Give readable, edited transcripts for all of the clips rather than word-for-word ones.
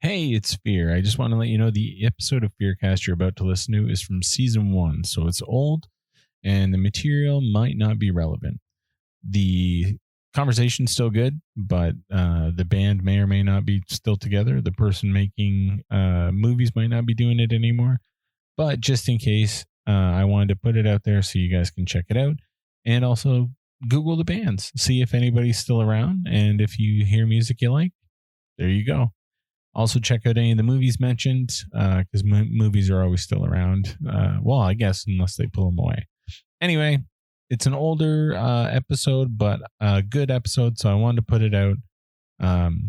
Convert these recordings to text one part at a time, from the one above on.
Hey, it's Fear. I just want to let you know the episode of FEARCast you're about to listen to is from season 1, so it's old and the material might not be relevant. The conversation's still good, but the band may or may not be still together. The person making movies might not be doing it anymore. But just in case, I wanted to put it out there so you guys can check it out. And also Google the bands, see if anybody's still around. And if you hear music you like, there you go. Also, check out any of the movies mentioned because movies are always still around. Well, I guess unless they pull them away. Anyway, it's an older episode, but a good episode, so I wanted to put it out.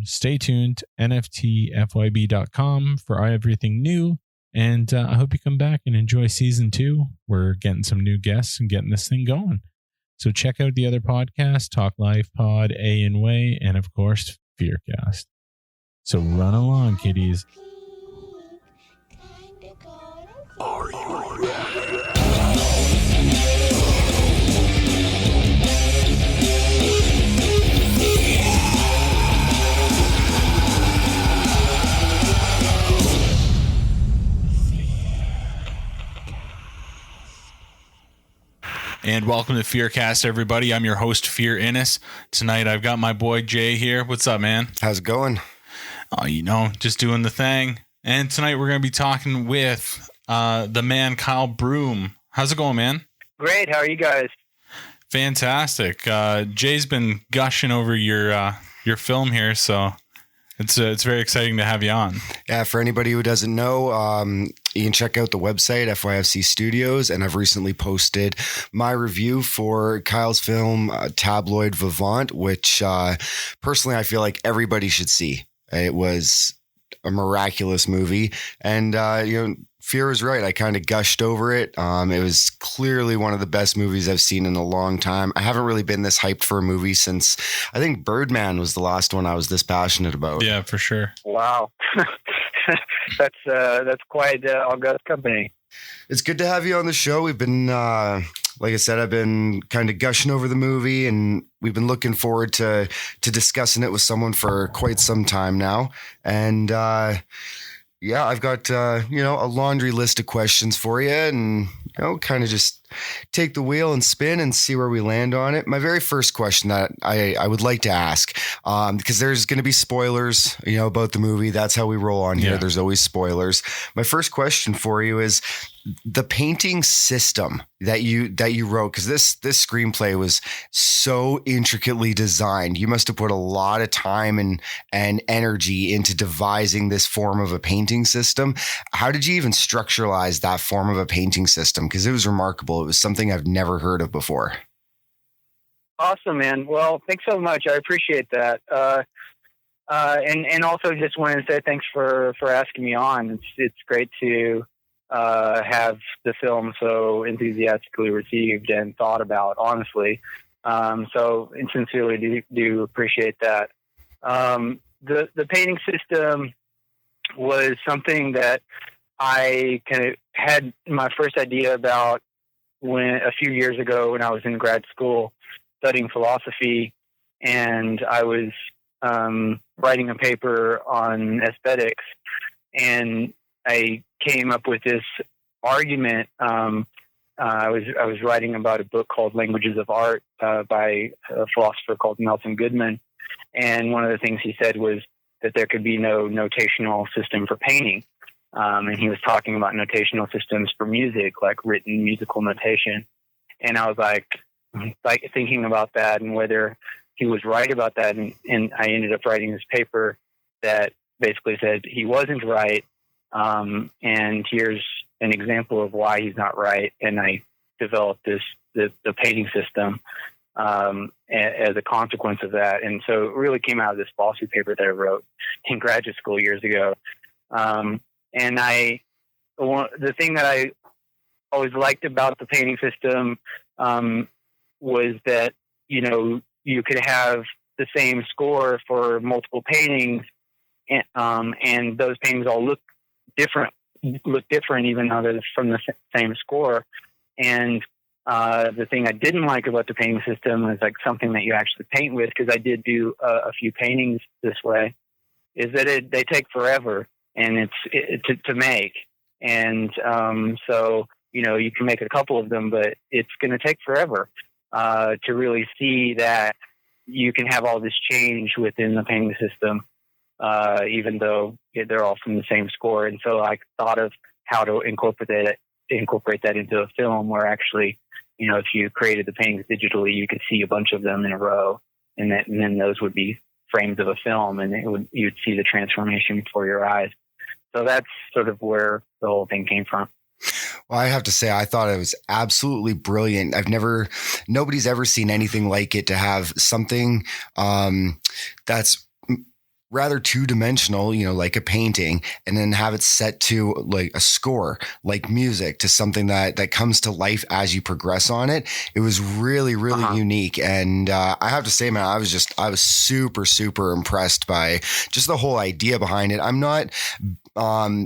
Stay tuned, nftfyb.com for everything new. And I hope you come back and enjoy season 2. We're getting some new guests and getting this thing going. So check out the other podcasts, Talk Life Pod, A and Way, and of course, FEARcast. So run along, kiddies. Are you ready? And welcome to FEARcast, everybody. I'm your host, Fear Innes. Tonight, I've got my boy Jay here. What's up, man? How's it going? Oh, just doing the thing. And tonight we're going to be talking with the man, Kyle Broom. How's it going, man? Great. How are you guys? Fantastic. Jay's been gushing over your film here, so it's very exciting to have you on. Yeah, for anybody who doesn't know, you can check out the website, FYFC Studios, and I've recently posted my review for Kyle's film, Tabloid Vivant, which personally I feel like everybody should see. It was a miraculous movie, and Fear was right. I kind of gushed over it. It was clearly one of the best movies I've seen in a long time. I haven't really been this hyped for a movie since I think Birdman was the last one I was this passionate about. Yeah, for sure. Wow. That's quite august company. It's good to have you on the show. We've been, like I said, I've been kind of gushing over the movie, and we've been looking forward to discussing it with someone for quite some time now. And yeah, I've got a laundry list of questions for you, and kind of just take the wheel and spin and see where we land on it. My very first question that I would like to ask, because there's going to be spoilers, about the movie. That's how we roll on here. Yeah. There's always spoilers. My first question for you is the painting system that you wrote, because this screenplay was so intricately designed. You must have put a lot of time and energy into devising this form of a painting system. How did you even structuralize that form of a painting system? Because it was remarkable. It was something I've never heard of before. Awesome, man. Well, thanks so much. I appreciate that. And also just wanted to say thanks for asking me on. It's great to have the film so enthusiastically received and thought about, honestly. So sincerely do appreciate that. The painting system was something that I kind of had my first idea about a few years ago when I was in grad school studying philosophy, and I was writing a paper on aesthetics, and I came up with this argument. I was writing about a book called Languages of Art by a philosopher called Nelson Goodman, and one of the things he said was that there could be no notational system for painting. And he was talking about notational systems for music, like written musical notation. And I was like thinking about that and whether he was right about that. And I ended up writing this paper that basically said he wasn't right. And here's an example of why he's not right. And I developed the painting system as a consequence of that. And so it really came out of this philosophy paper that I wrote in graduate school years ago. And the thing that I always liked about the painting system was that, you could have the same score for multiple paintings, and those paintings all look different, even though they're from the same score. And the thing I didn't like about the painting system was like something that you actually paint with, because I did do a few paintings this way, is that they take forever, and to make. And so, you can make a couple of them, but it's going to take forever to really see that you can have all this change within the painting system, even though they're all from the same score. And so I thought of how to incorporate that into a film where actually, if you created the paintings digitally, you could see a bunch of them in a row, and then those would be frames of a film, and you'd see the transformation before your eyes. So that's sort of where the whole thing came from. Well, I have to say, I thought it was absolutely brilliant. Nobody's ever seen anything like it, to have something that's rather two-dimensional, like a painting, and then have it set to like a score, like music, to something that comes to life as you progress on it. It was really, really unique. And I have to say, man, I was super, super impressed by just the whole idea behind it. I'm not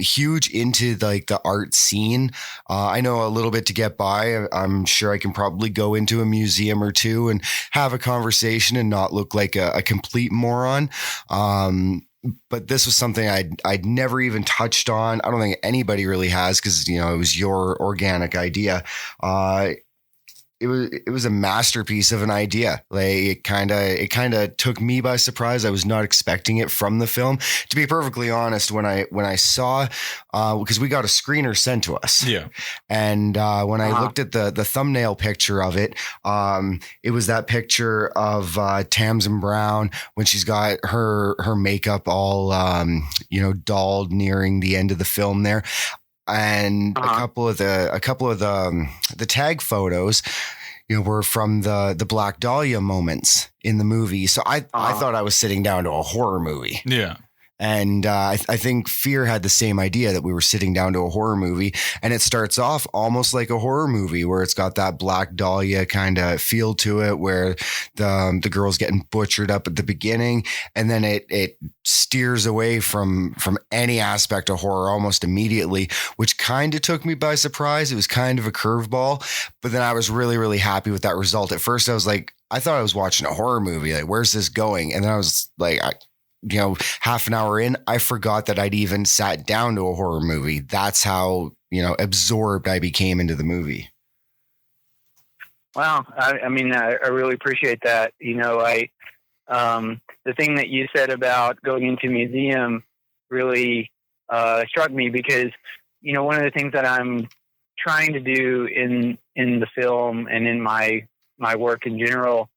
huge into like the art scene. I know a little bit to get by. I'm sure I can probably go into a museum or two and have a conversation and not look like a complete moron. But this was something I'd never even touched on. I don't think anybody really has, because it was your organic idea. It was a masterpiece of an idea. Like it kind of took me by surprise. I was not expecting it from the film. To be perfectly honest, when I saw, because we got a screener sent to us. Yeah. And when I looked at the thumbnail picture of it, it was that picture of Tamsin Brown when she's got her makeup all dolled nearing the end of the film there. And a couple of the tag photos, were from the Black Dahlia moments in the movie. So I thought I was sitting down to a horror movie. Yeah. And I think Fear had the same idea, that we were sitting down to a horror movie, and it starts off almost like a horror movie, where it's got that Black Dahlia kind of feel to it, where the girl's getting butchered up at the beginning, and then it steers away from any aspect of horror almost immediately, which kind of took me by surprise. It was kind of a curveball, but then I was really, really happy with that result. At first I was like, I thought I was watching a horror movie. Like, where's this going? And then I was like, half an hour in, I forgot that I'd even sat down to a horror movie. That's how, absorbed I became into the movie. Wow. I mean, I really appreciate that. The thing that you said about going into a museum really struck me, because, one of the things that I'm trying to do in the film and in my work in general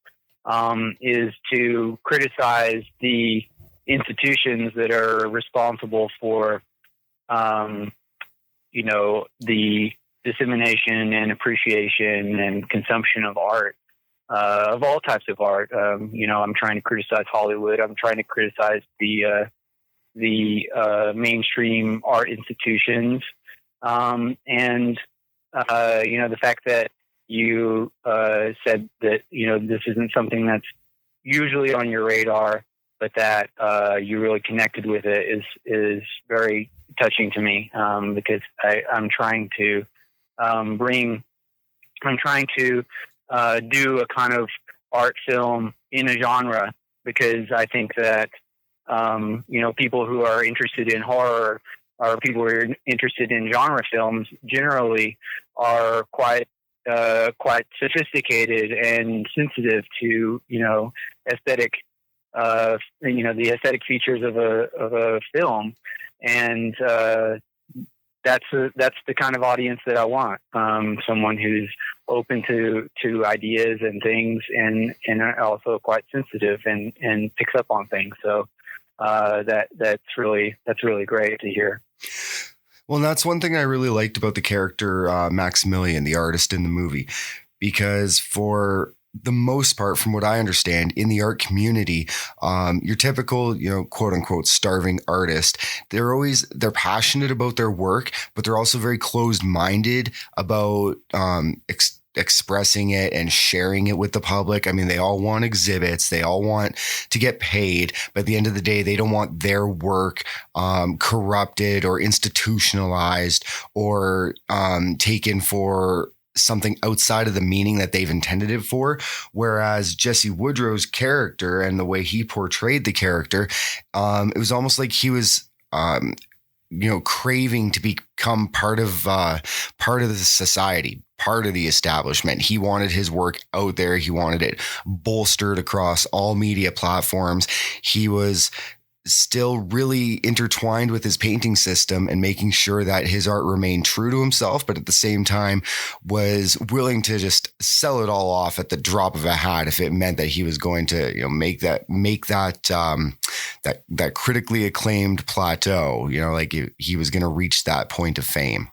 is to criticize the institutions that are responsible for, the dissemination and appreciation and consumption of art, of all types of art. I'm trying to criticize Hollywood. I'm trying to criticize the mainstream art institutions. The fact that you said that, this isn't something that's usually on your radar, but that you really connected with it is very touching to me, because I'm trying to do a kind of art film in a genre, because I think that people who are interested in horror, or people who are interested in genre films generally, are quite sophisticated and sensitive to aesthetic. The aesthetic features of a film, and that's the kind of audience that I want. Someone who's open to ideas and things, and also quite sensitive and picks up on things. So that's really great to hear. Well, and that's one thing I really liked about the character Maximilian, the artist in the movie, because for the most part, from what I understand, in the art community, your typical, quote unquote, starving artist, they're passionate about their work, but they're also very closed-minded about expressing it and sharing it with the public. I mean, they all want exhibits, they all want to get paid, but at the end of the day, they don't want their work corrupted or institutionalized or taken for something outside of the meaning that they've intended it for. Whereas Jesse Woodrow's character and the way he portrayed the character, it was almost like he was, craving to become part of the society, part of the establishment. He wanted his work out there. He wanted it bolstered across all media platforms. He was still really intertwined with his painting system and making sure that his art remained true to himself, but at the same time was willing to just sell it all off at the drop of a hat if it meant that he was going to, make that critically acclaimed plateau, like he was going to reach that point of fame.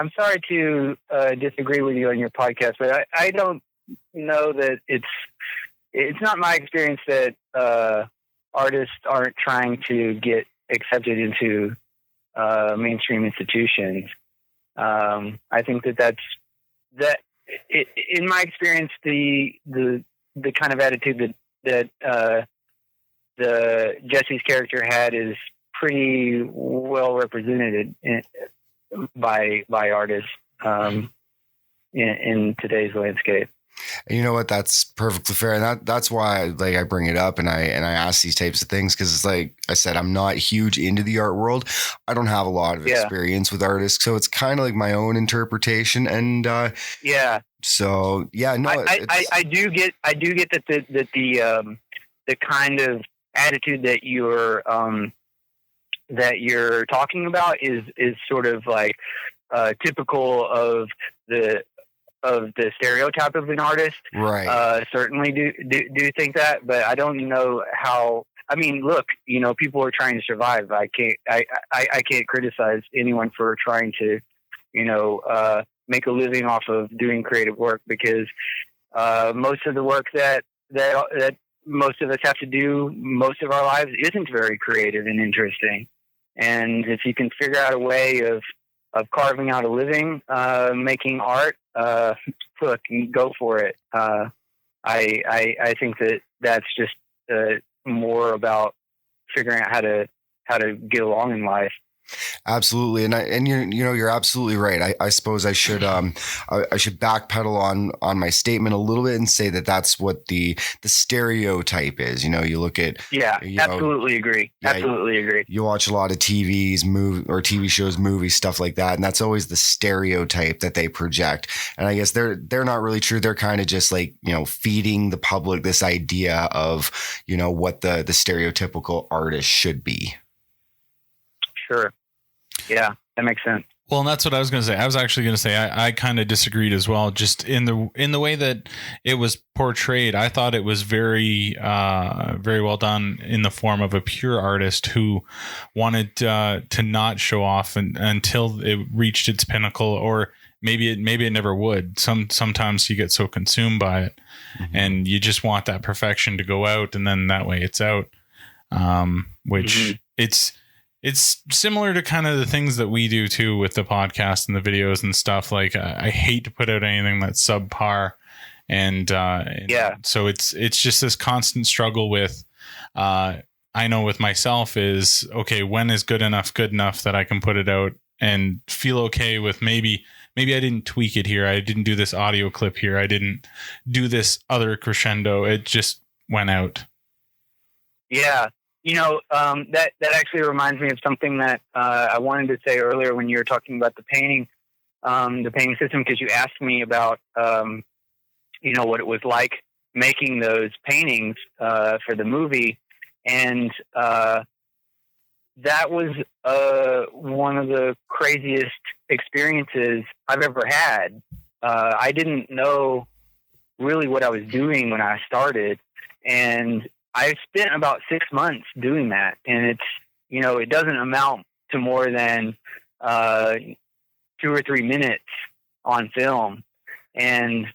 I'm sorry to disagree with you on your podcast, but I don't know that it's not my experience that artists aren't trying to get accepted into mainstream institutions. I think that in my experience, the kind of attitude that the Jesse's character had is pretty well represented by artists in today's landscape. And you know what? That's perfectly fair. And that's why I bring it up and I ask these types of things. Cause it's like I said, I'm not huge into the art world. I don't have a lot of experience with artists. So it's kind of like my own interpretation. And, so yeah, no, I do get that the kind of attitude that you're talking about is sort of like typical of the stereotype of an artist. Right. Certainly do think that, but I don't know how. I mean, look, people are trying to survive. I can't criticize anyone for trying to, make a living off of doing creative work, because most of the work that most of us have to do most of our lives isn't very creative and interesting. And if you can figure out a way of carving out a living, making art, look, go for it. I think that's just more about figuring out how to get along in life. Absolutely. And you're absolutely right. I suppose I should backpedal on my statement a little bit and say that's what the stereotype is. You look at, absolutely agree. Absolutely agree. You watch a lot of TV shows, movies, stuff like that. And that's always the stereotype that they project. And I guess they're not really true. They're kind of just like, feeding the public this idea of, what the stereotypical artist should be. Sure. Yeah, that makes sense. Well, and that's what I was going to say. I was actually going to say I kind of disagreed as well. Just in the way that it was portrayed, I thought it was very very well done in the form of a pure artist who wanted to not show off until it reached its pinnacle, or maybe it never would. Sometimes you get so consumed by it, mm-hmm. and you just want that perfection to go out, and then that way it's out. Which mm-hmm. It's similar to kind of the things that we do too with the podcast and the videos and stuff. Like I hate to put out anything that's subpar, and so it's just this constant struggle with. I know with myself is okay. When is good enough that I can put it out and feel okay with maybe I didn't tweak it here. I didn't do this audio clip here. I didn't do this other crescendo. It just went out. Yeah. That actually reminds me of something that I wanted to say earlier when you were talking about the painting system, because you asked me about, what it was like making those paintings for the movie. And that was one of the craziest experiences I've ever had. I didn't know really what I was doing when I started. And I spent about 6 months doing that, and it's, it doesn't amount to more than 2 or 3 minutes on film. And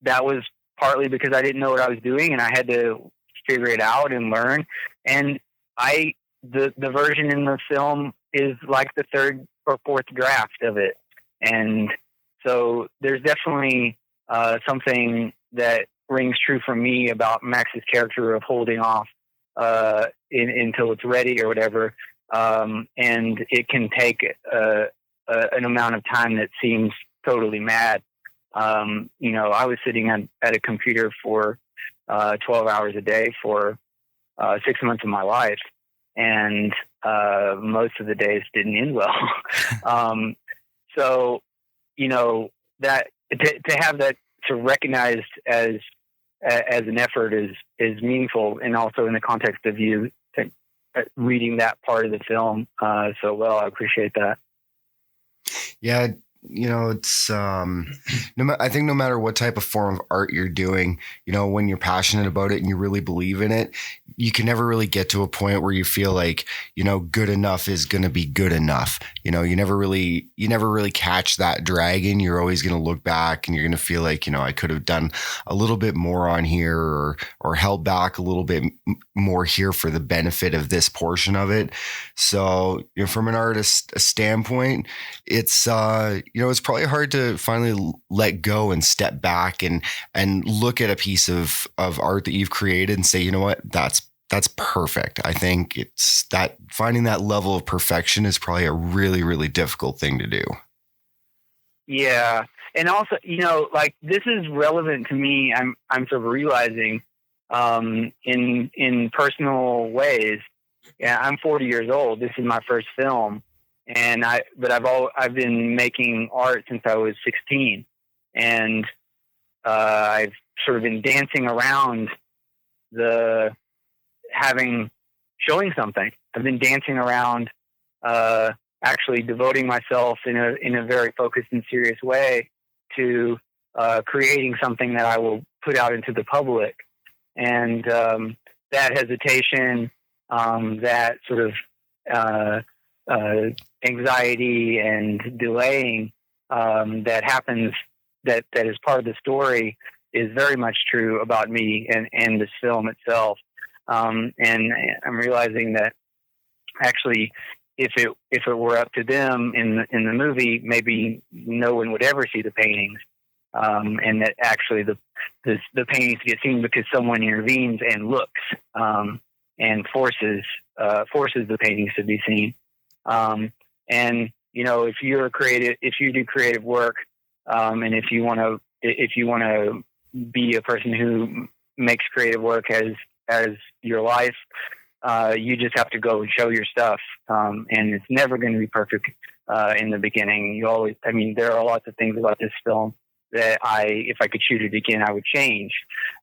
that was partly because I didn't know what I was doing, and I had to figure it out and learn. And the version in the film is like the third or fourth draft of it. And so there's definitely something that rings true for me about Max's character of holding off until it's ready or whatever. And it can take an amount of time that seems totally mad. I was sitting at a computer for 12 hours a day for 6 months of my life, and most of the days didn't end well. So, that to have that sort of recognized as an effort is meaningful, and also in the context of you reading that part of the film so well. I appreciate that. Yeah. It's I think no matter what type of form of art you're doing, when you're passionate about it and you really believe in it, you can never really get to a point where you feel like, good enough is going to be good enough. You never really catch that dragon. You're always going to look back and you're going to feel like, I could have done a little bit more on here or held back a little bit more here for the benefit of this portion of it. So, from an artist standpoint, it's, it's probably hard to finally let go and step back and look at a piece of art that you've created and say, you know what, that's perfect. I think it's that finding that level of perfection is probably a really, really difficult thing to do. Yeah. And also, this is relevant to me. I'm sort of realizing, in personal ways. Yeah. I'm 40 years old. This is my first film. I've been making art since I was 16, and I've sort of been dancing around showing something. I've been dancing around, actually devoting myself in a very focused and serious way to creating something that I will put out into the public, and that hesitation, that sort of anxiety and delaying that happens, that is part of the story, is very much true about me and this film itself. And I'm realizing that actually, if it were up to them in the movie, maybe no one would ever see the paintings, and that actually the paintings get seen because someone intervenes and looks, and forces the paintings to be seen. And if you do creative work, and if you want to be a person who makes creative work as your life, you just have to go and show your stuff. And it's never going to be perfect, in the beginning. There are lots of things about this film that if I could shoot it again, I would change.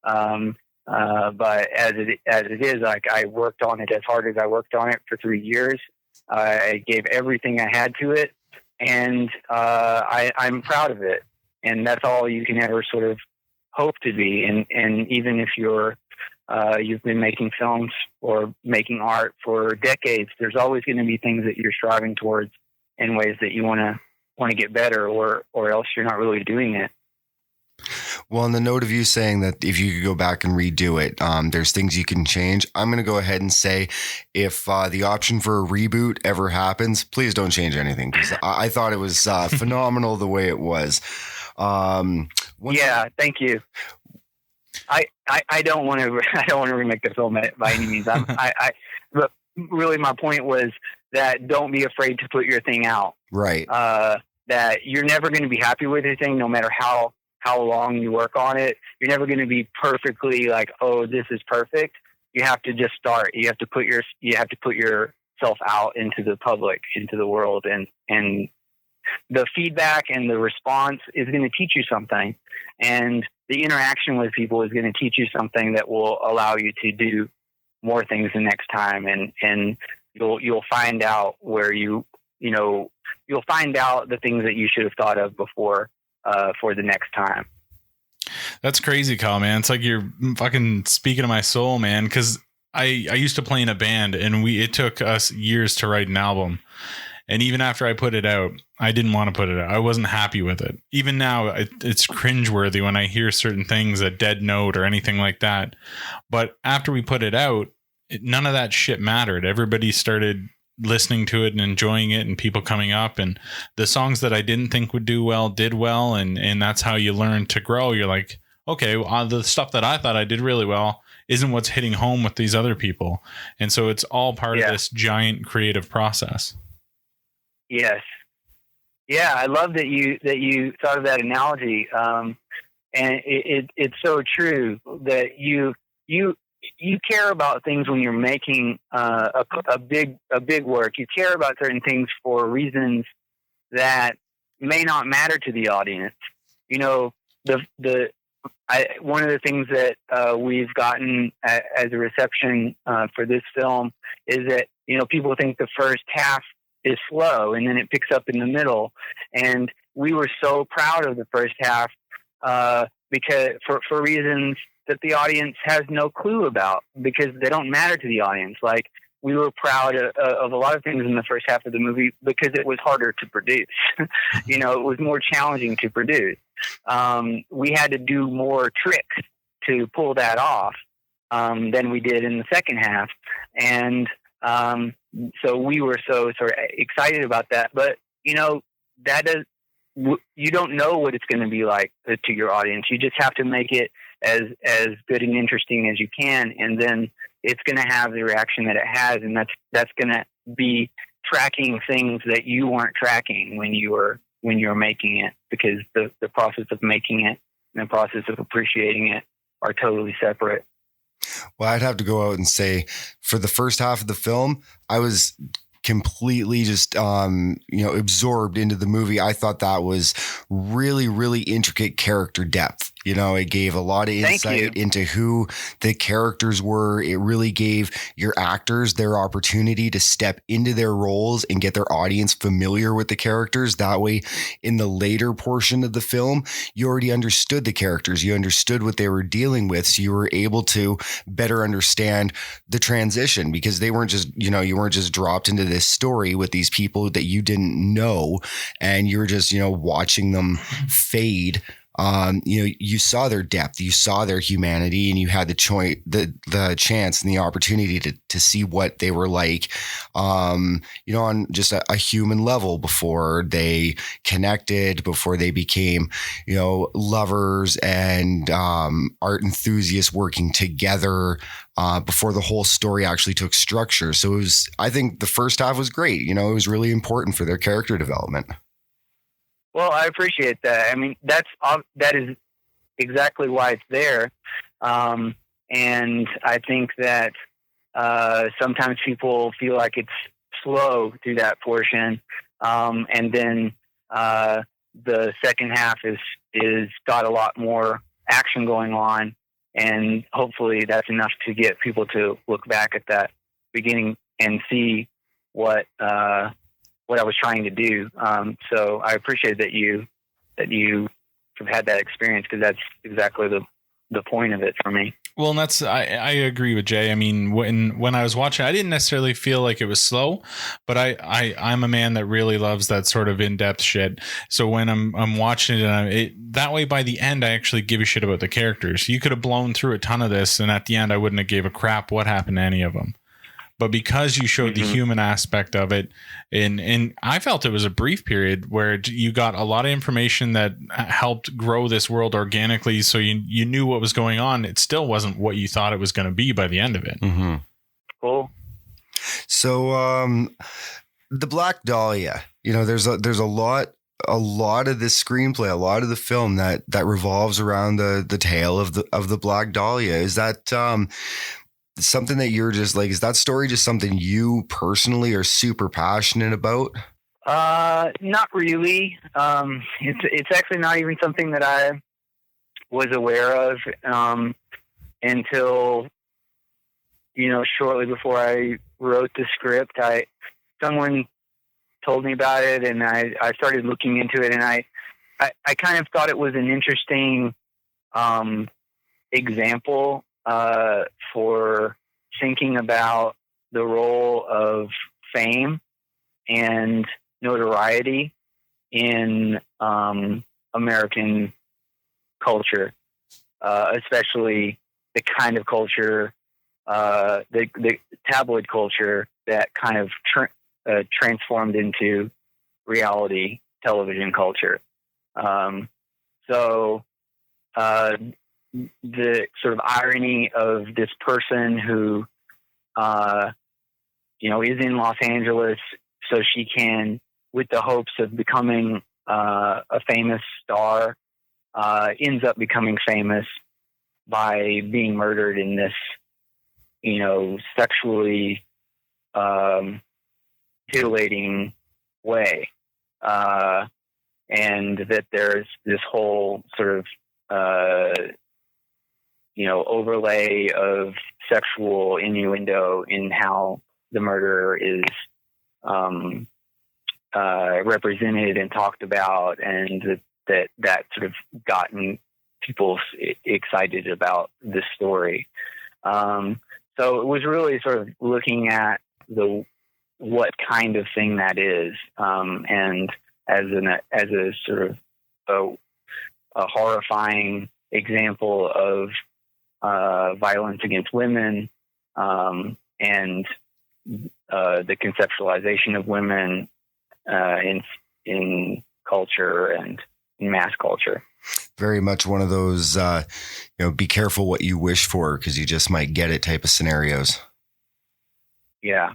But as it is, like, I worked on it as hard as I worked on it for 3 years. I gave everything I had to it, and I'm proud of it. And that's all you can ever sort of hope to be. And even if you've been making films or making art for decades, there's always going to be things that you're striving towards in ways that you want to get better, or else you're not really doing it. Well, on the note of you saying that if you could go back and redo it, there's things you can change. I'm going to go ahead and say, if the option for a reboot ever happens, please don't change anything, because I thought it was phenomenal the way it was. Thank you. I don't want to remake the film by any means. But really, my point was that don't be afraid to put your thing out. Right. That you're never going to be happy with your thing, no matter how long you work on it. You're never going to be perfectly like, oh, this is perfect. You have to just start. You have to put yourself out into the public, into the world, and the feedback and the response is going to teach you something, and the interaction with people is going to teach you something that will allow you to do more things the next time, and you'll find out where you'll find out the things that you should have thought of before, for the next time. That's crazy, Kyle, man. It's like you're fucking speaking to my soul, man. Because I used to play in a band, and it took us years to write an album. And even after I put it out, I didn't want to put it out. I wasn't happy with it. Even now, it's cringeworthy when I hear certain things, a dead note or anything like that. But after we put it out, none of that shit mattered. Everybody started listening to it and enjoying it, and people coming up, and the songs that I didn't think would do well did well, and that's how you learn to grow. You're like, okay, well, the stuff that I thought I did really well isn't what's hitting home with these other people. And so it's all part of this giant creative process. Yes. Yeah. I love that you thought of that analogy. And it's so true that you care about things when you're making a big work. You care about certain things for reasons that may not matter to the audience. You know, one of the things that we've gotten as a reception for this film is that, you know, people think the first half is slow and then it picks up in the middle. And we were so proud of the first half because for reasons that the audience has no clue about, because they don't matter to the audience. Like, we were proud of a lot of things in the first half of the movie because it was harder to produce. You know, it was more challenging to produce. We had to do more tricks to pull that off than we did in the second half. And so we were so sort of excited about that. But, you know, you don't know what it's going to be like to your audience. You just have to make it as good and interesting as you can, and then it's going to have the reaction that it has, and that's going to be tracking things that you weren't tracking when you were making it, because the process of making it and the process of appreciating it are totally separate. Well, I'd have to go out and say, for the first half of the film, I was completely just absorbed into the movie. I thought that was really, really intricate character depth. You know, it gave a lot of insight into who the characters were. It really gave your actors their opportunity to step into their roles and get their audience familiar with the characters. That way, in the later portion of the film, you already understood the characters. You understood what they were dealing with. So you were able to better understand the transition, because they weren't just, you weren't just dropped into this story with these people that you didn't know, and you were just, watching them fade. You saw their depth, you saw their humanity, and you had the chance and the opportunity to see what they were like, on just a human level before they connected, before they became, lovers and art enthusiasts working together, before the whole story actually took structure. So I think the first half was great. It was really important for their character development. Well, I appreciate that. I mean, that is exactly why it's there. And I think that sometimes people feel like it's slow through that portion. And then the second half is got a lot more action going on. And hopefully that's enough to get people to look back at that beginning and see what I was trying to do. So I appreciate that you have had that experience, because that's exactly the point of it for me. Well, and I agree with Jay. I mean, when I was watching, I didn't necessarily feel like it was slow, but I'm a man that really loves that sort of in-depth shit. So when I'm watching it, that way by the end, I actually give a shit about the characters. You could have blown through a ton of this, and at the end, I wouldn't have gave a crap what happened to any of them. But because you showed the human aspect of it, and I felt it was a brief period where you got a lot of information that helped grow this world organically, so you knew what was going on. It still wasn't what you thought it was going to be by the end of it. Mm-hmm. Cool. So the Black Dahlia, there's a lot of this screenplay, a lot of the film that revolves around the tale of the Black Dahlia. Is that something that you're just like, is that story just something you personally are super passionate about? Not really. It's actually not even something that I was aware of until, shortly before I wrote the script. Someone told me about it, and I started looking into it, and I kind of thought it was an interesting example for thinking about the role of fame and notoriety in American culture, especially the kind of culture, the tabloid culture that kind of transformed into reality television culture. So the sort of irony of this person who, is in Los Angeles so she can, with the hopes of becoming a famous star, ends up becoming famous by being murdered in this, sexually titillating way. And that there's this whole sort of, overlay of sexual innuendo in how the murderer is represented and talked about, and that sort of gotten people excited about this story. So it was really sort of looking at what kind of thing that is, and as a sort of a horrifying example of violence against women, and the conceptualization of women in culture and in mass culture. Very much one of those, be careful what you wish for because you just might get it type of scenarios. Yeah.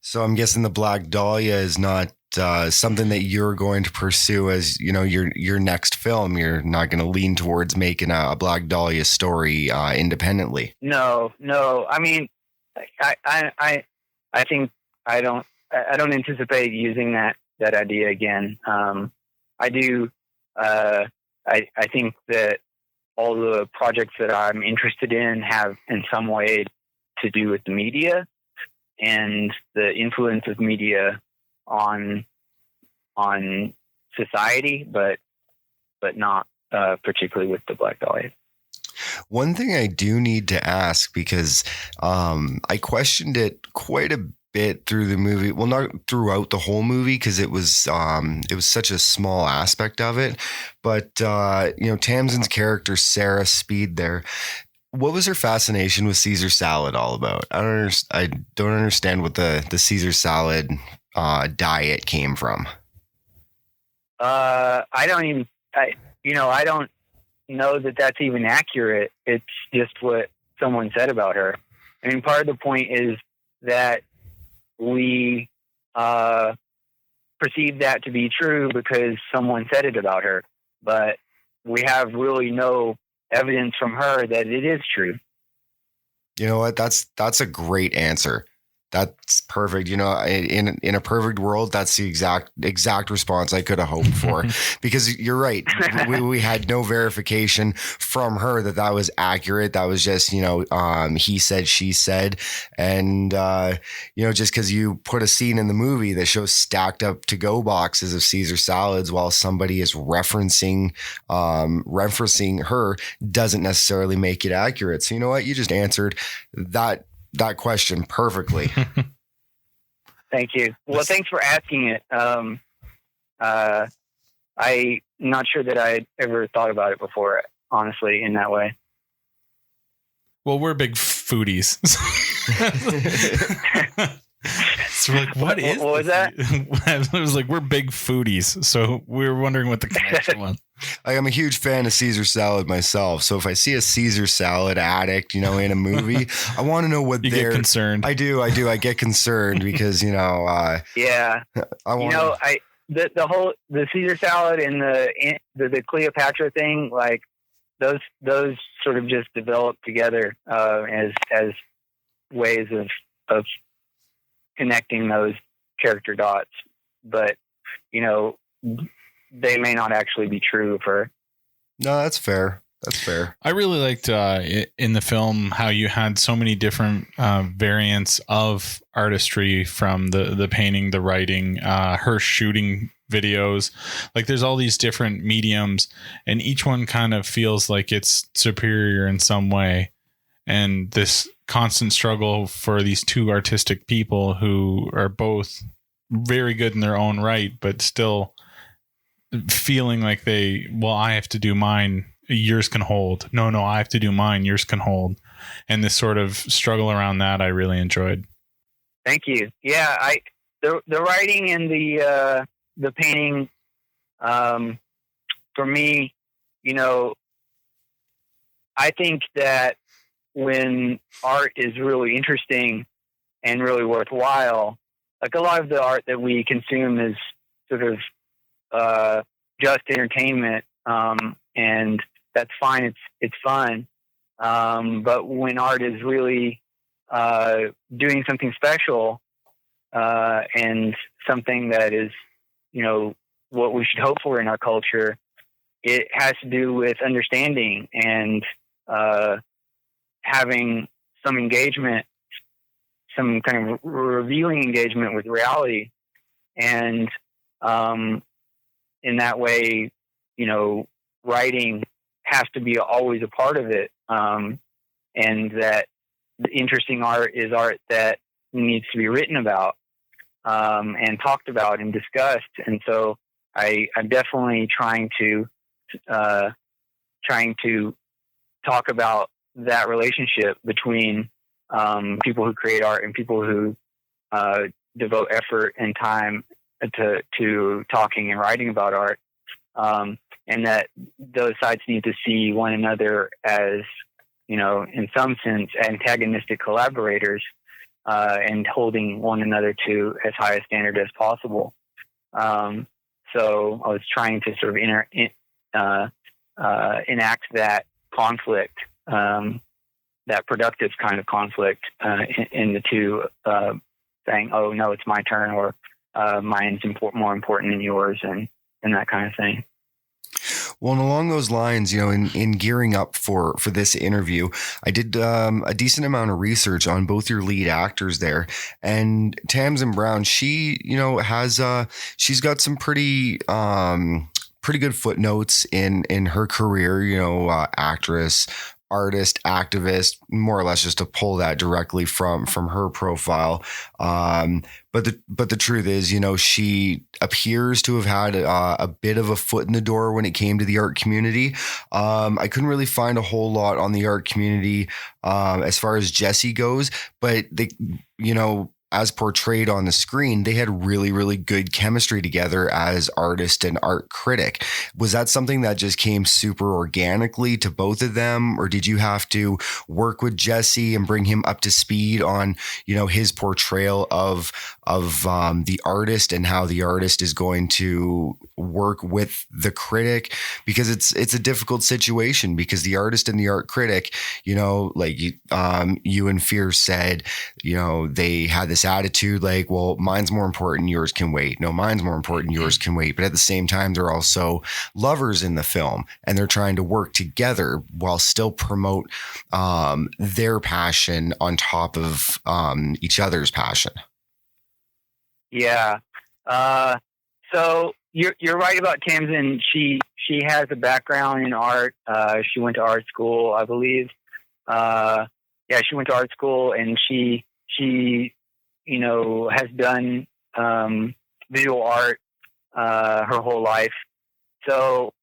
So I'm guessing the Black Dahlia is not something that you're going to pursue as, your next film. You're not going to lean towards making a Black Dahlia story independently. No. I mean, I think I don't anticipate using that idea again. I do. I think that all the projects that I'm interested in have in some way to do with the media and the influence of media on society, but not particularly with the Black Dahlia. One thing I do need to ask, because I questioned it quite a bit through the movie. Well, not throughout the whole movie, because it was such a small aspect of it. But Tamsin's character, Sarah Speed, there. What was her fascination with Caesar salad all about? I don't understand what the Caesar salad diet came from. I don't know that that's even accurate. It's just what someone said about her. I mean, part of the point is that we perceive that to be true because someone said it about her, but we have really no evidence from her that it is true. You know what? That's a great answer. That's perfect. In a perfect world, that's the exact response I could have hoped for, because you're right. We had no verification from her that was accurate. That was just, he said, she said. And, just because you put a scene in the movie that shows stacked up to-go boxes of Caesar salads while somebody is referencing her doesn't necessarily make it accurate. So you know what? You just answered that question perfectly. Thank you. Well, thanks for asking it. I'm not sure that I'd ever thought about it before, honestly, in that way. Well, we're big foodies. So we're like, what was that? It was like, we're big foodies. So we were wondering what the connection was. I'm a huge fan of Caesar salad myself. So if I see a Caesar salad addict, in a movie, I want to know what they're concerned. I do. I get concerned because, yeah, the Caesar salad and the Cleopatra thing, like those sort of just developed together, as ways of connecting those character dots, but they may not actually be true for. No, that's fair. I really liked in the film how you had so many different variants of artistry, from the painting, the writing, her shooting videos. Like there's all these different mediums, and each one kind of feels like it's superior in some way. And this constant struggle for these two artistic people who are both very good in their own right, but still feeling like I have to do mine, yours can hold. No, I have to do mine, yours can hold. And this sort of struggle around that, I really enjoyed. Thank you. Yeah, the writing and the painting, for me, I think that when art is really interesting and really worthwhile, like a lot of the art that we consume is sort of just entertainment, and that's fine. It's fun. But when art is really doing something special and something that is, what we should hope for in our culture, it has to do with understanding and having some engagement, some kind of revealing engagement with reality. And in that way, writing has to be always a part of it. And that the interesting art is art that needs to be written about and talked about and discussed. And so I'm definitely trying to talk about that relationship between people who create art and people who devote effort and time to talking and writing about art, and that those sides need to see one another as, in some sense, antagonistic collaborators, and holding one another to as high a standard as possible. So I was trying to sort of enact that conflict, that productive kind of conflict in the two, saying, "Oh no, it's my turn," or "Mine's more important than yours," and that kind of thing. Well, and along those lines, in gearing up for this interview, I did a decent amount of research on both your lead actors there, and Tamsin Brown. She, she's got some pretty good footnotes in her career. Actress, artist, activist, more or less just to pull that directly from her profile. But the truth is, she appears to have had a bit of a foot in the door when it came to the art community. I couldn't really find a whole lot on the art community as far as Jessie goes, but they, as portrayed on the screen, they had really, really good chemistry together as artist and art critic. Was that something that just came super organically to both of them? Or did you have to work with Jesse and bring him up to speed on, his portrayal of the artist and how the artist is going to work with the critic? Because it's a difficult situation, because the artist and the art critic, like you and Fierce said, they had this attitude like, well, mine's more important, yours can wait. No, mine's more important, yours can wait. But at the same time, they're also lovers in the film, and they're trying to work together while still promote their passion on top of each other's passion. Yeah. So you're right about Tamsin. She has a background in art. She went to art school, I believe. She went to art school, and she has done visual art her whole life. So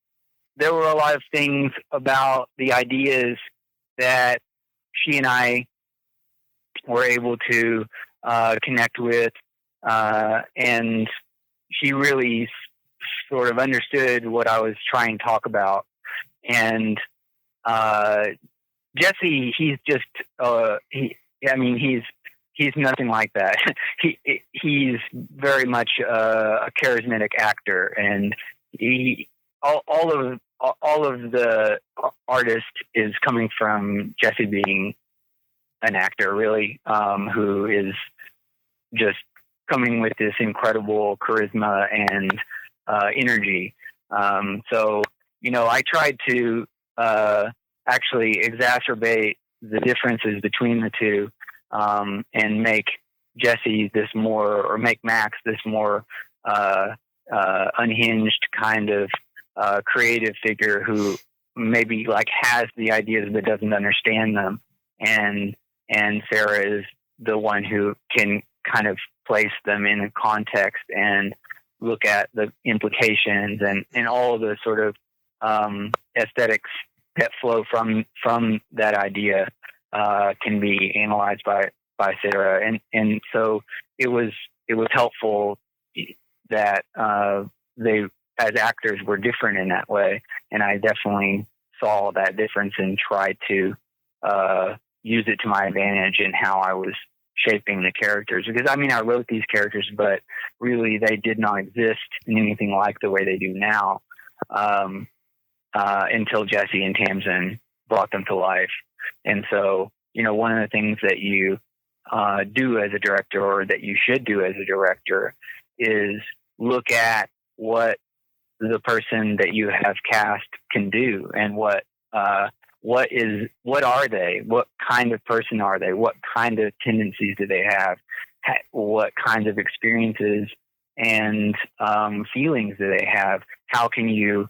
there were a lot of things about the ideas that she and I were able to connect with, and she really sort of understood what I was trying to talk about. And Jesse, he's just he's nothing like that. He's very much a charismatic actor, and all of the artist is coming from Jesse being an actor, really, who is just coming with this incredible charisma and energy. So I tried to actually exacerbate the differences between the two. And make Jesse make Max this more unhinged kind of creative figure who maybe has the ideas but doesn't understand them, and Sarah is the one who can kind of place them in a context and look at the implications and all of the sort of aesthetics that flow from that idea. Can be analyzed by Sarah, and so it was helpful that they, as actors, were different in that way, and I definitely saw that difference and tried to use it to my advantage in how I was shaping the characters. Because I mean, I wrote these characters, but really they did not exist in anything like the way they do now until Jesse and Tamsin brought them to life. And so, you know, one of the things that you do as a director, or that you should do as a director, is look at what the person that you have cast can do, and what are they? What kind of person are they? What kind of tendencies do they have? What kinds of experiences and feelings do they have? How can you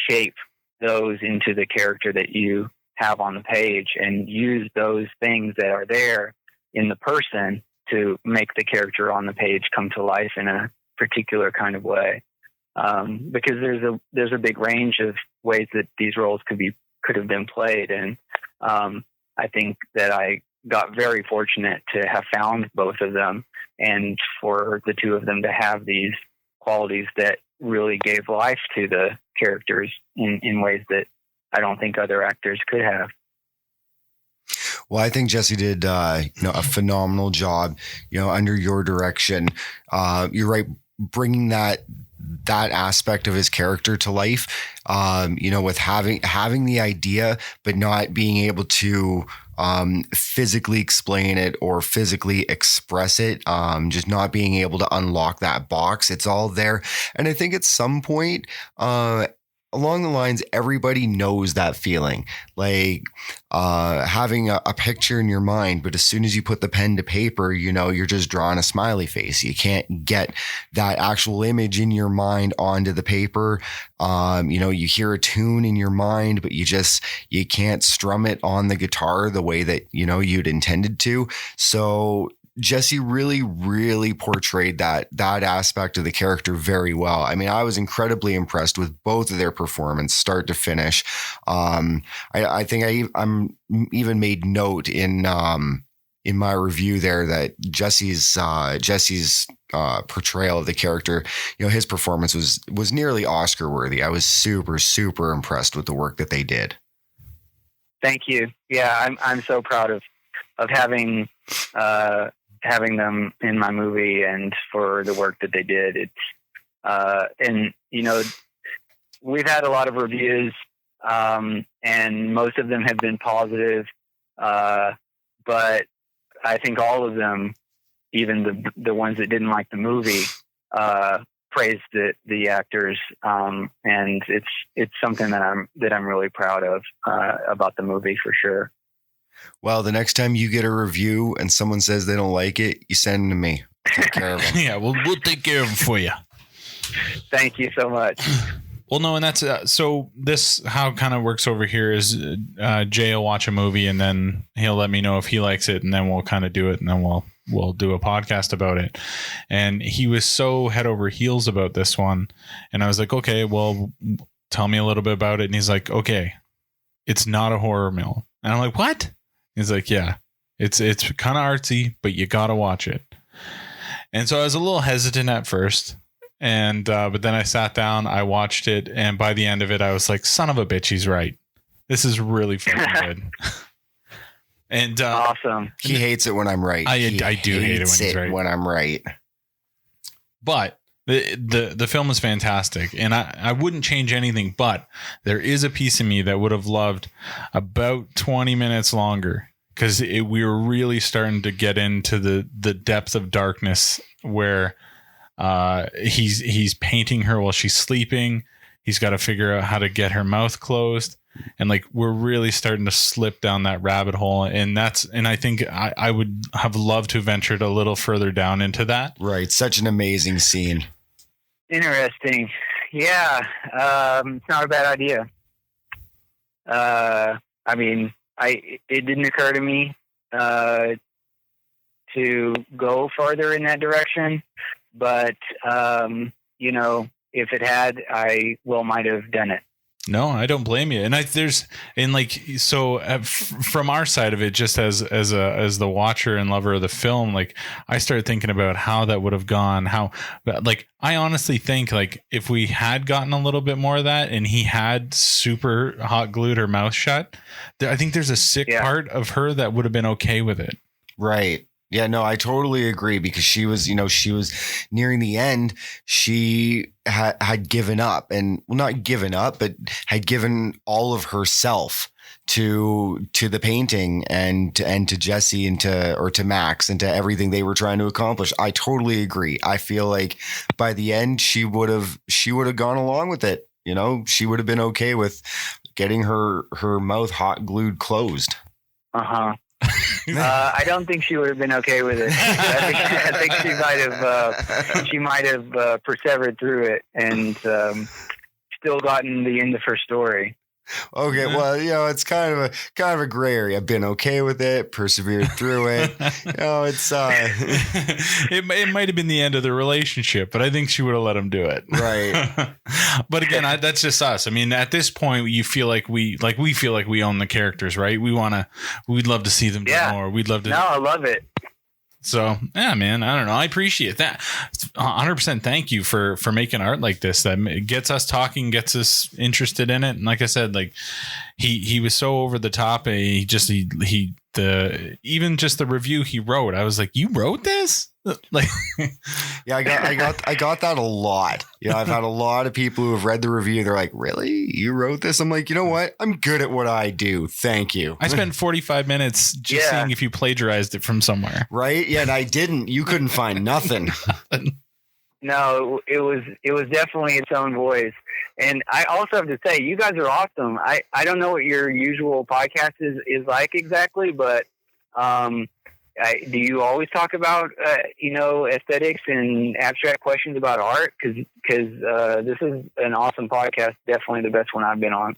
shape those into the character that you have on the page, and use those things that are there in the person to make the character on the page come to life in a particular kind of way? Because there's a big range of ways that these roles could have been played, and I think that I got very fortunate to have found both of them, and for the two of them to have these qualities that really gave life to the characters in ways that I don't think other actors could have. Well, I think Jesse did, a phenomenal job, under your direction. You're right, bringing that aspect of his character to life, with having the idea, but not being able to physically explain it or physically express it, just not being able to unlock that box. It's all there. And I think at some point, along the lines, everybody knows that feeling, like having a picture in your mind, but as soon as you put the pen to paper, you're just drawing a smiley face. You can't get that actual image in your mind onto the paper. You hear a tune in your mind, but you can't strum it on the guitar the way that, you'd intended to. So Jesse really, really portrayed that aspect of the character very well. I mean, I was incredibly impressed with both of their performance, start to finish. I think I'm even made note in my review there that Jesse's portrayal of the character, his performance was nearly Oscar worthy. I was super, super impressed with the work that they did. Thank you. Yeah, I'm so proud of having them in my movie and for the work that they did. It's, we've had a lot of reviews, and most of them have been positive. But I think all of them, even the ones that didn't like the movie, praised the actors. And it's something that I'm really proud of, about the movie, for sure. Well, the next time you get a review and someone says they don't like it, you send them to me. I'll take care of them. Yeah, we'll take care of them for you. Thank you so much. Well, no, and that's so this how it kind of works over here is Jay will watch a movie and then he'll let me know if he likes it, and then we'll kind of do it, and then we'll do a podcast about it. And he was so head over heels about this one, and I was like, okay, well, tell me a little bit about it. And he's like, okay, it's not a horror film. And I'm like, what? He's like, yeah, it's kind of artsy, but you got to watch it. And so I was a little hesitant at first. And, but then I sat down, I watched it. And by the end of it, I was like, son of a bitch, he's right. This is really fucking good. And, awesome. He hates it when I'm right. I do hate it when he's right. When I'm right. But the film is fantastic, and I wouldn't change anything, but there is a piece of me that would have loved about 20 minutes longer, because we were really starting to get into the depth of darkness where he's painting her while she's sleeping. He's got to figure out how to get her mouth closed, and like we're really starting to slip down that rabbit hole, and I think I would have loved to have ventured a little further down into that. Right, such an amazing scene. Interesting. Yeah, it's not a bad idea. I mean, it didn't occur to me to go farther in that direction, but if it had, I might have done it. No, I don't blame you. And from our side of it, just as the watcher and lover of the film, like I started thinking about how that would have gone, I honestly think like if we had gotten a little bit more of that and he had super hot glued her mouth shut, I think there's a sick part of her that would have been okay with it. Right. Yeah, no, I totally agree because she was nearing the end. She had given up and not given up, but had given all of herself to the painting and to Jesse and to Max and to everything they were trying to accomplish. I totally agree. I feel like by the end, she would have gone along with it. She would have been okay with getting her mouth hot glued closed. Uh-huh. I don't think she would have been okay with it. I think she might have persevered through it and still gotten the end of her story. Okay, well, it's kind of a gray area. I've been okay with it, persevered through it. It's it might have been the end of the relationship, but I think she would have let him do it. Right. But again, that's just us. I mean, at this point, you feel like we feel like we own the characters, right? We'd love to see them do more. We'd love to. No, I love it. So, yeah, man, I don't know. I appreciate that. 100% thank you for making art like this. That gets us talking, gets us interested in it. And like I said, like he was so over the top. Even just the review he wrote, I was like, you wrote this? Like, yeah, I got that a lot. I've had a lot of people who have read the review. They're like, really? You wrote this? I'm like, you know what? I'm good at what I do. Thank you. I spent 45 minutes just seeing if you plagiarized it from somewhere. Right. Yeah. And I didn't. You couldn't find nothing. No, it was definitely its own voice. And I also have to say, you guys are awesome. I don't know what your usual podcast is like exactly, but, do you always talk about, aesthetics and abstract questions about art? Because this is an awesome podcast. Definitely the best one I've been on.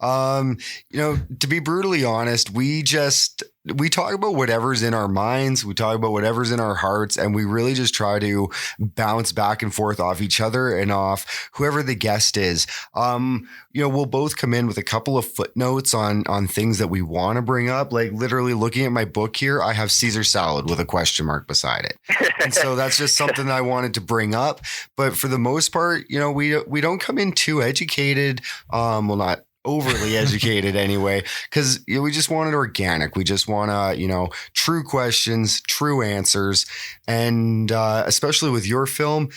To be brutally honest, we talk about whatever's in our minds. We talk about whatever's in our hearts, and we really just try to bounce back and forth off each other and off whoever the guest is. We'll both come in with a couple of footnotes on things that we want to bring up. Like literally looking at my book here, I have Caesar salad with a question mark beside it. And so that's just something I wanted to bring up. But for the most part, we don't come in too educated. Not overly educated anyway, because we just want it organic. We just want to, true questions, true answers. And especially with your film,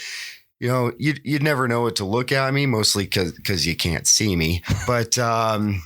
you'd never know what to look at me, mostly because you can't see me. But I'm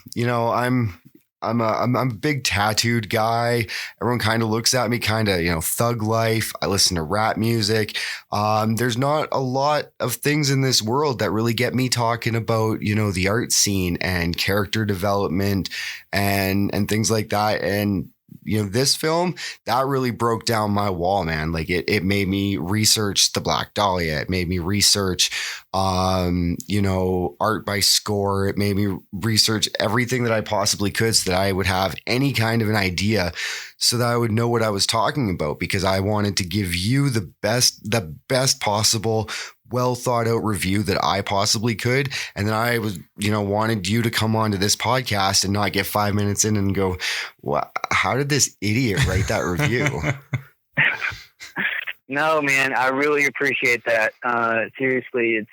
a big tattooed guy. Everyone kind of looks at me thug life. I listen to rap music. There's not a lot of things in this world that really get me talking about, the art scene and character development and things like that. And this film, that really broke down my wall, man. Like it made me research the Black Dahlia. It made me research, art by score. It made me research everything that I possibly could so that I would have any kind of an idea so that I would know what I was talking about, because I wanted to give you the best possible, well thought out review that I possibly could. And then I was, wanted you to come on to this podcast and not get 5 minutes in and go, well, how did this idiot write that review? No, man, I really appreciate that. Seriously, it's,